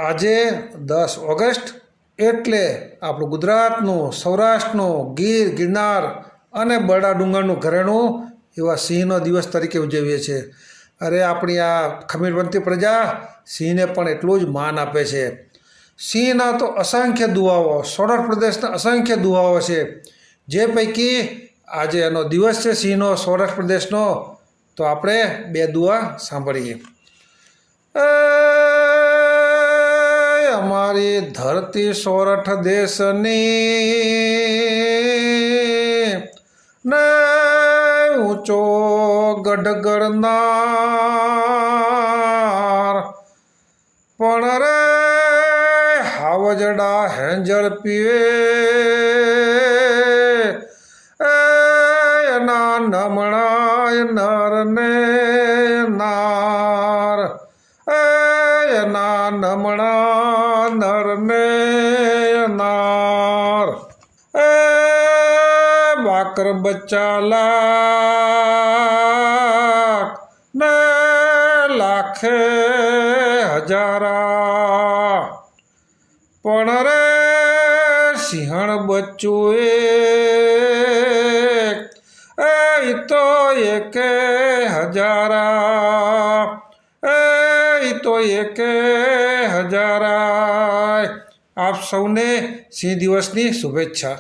આજે 10 ઓગસ્ટ એટલે આપણું ગુજરાતનું, સૌરાષ્ટ્રનું, ગિરનાર અને બરડા ડુંગરનું ઘરેણું એવા સિંહનો દિવસ તરીકે ઉજવીએ છીએ. અરે આપણી આ ખમીરવંતી પ્રજા સિંહને પણ એટલું જ માન આપે છે. સિંહના તો અસંખ્ય દુહાઓ, સૌરાષ્ટ્ર પ્રદેશના અસંખ્ય દુહાઓ છે. જે પૈકી આજે એનો દિવસ છે સિંહનો, સૌરાષ્ટ્ર પ્રદેશનો, તો આપણે 2 દુહા સાંભળીએ. અમારી ધરતી સોરઠ દેશની ને ઊંચો ગઢ ગરનાર, પણ રે હાવજડા હેંજળ પીવે એના નમણાય નર ને નાર, એના નમણા નર ને નાર. બાકર બચ્ચા લાખ ને લાખે હજારા, પણ રે સિંહણ બચ્ચું એ તો એકે હજારા, એ તો એકે હજારા. આપ સૌને સિંહ દિવસની શુભેચ્છા.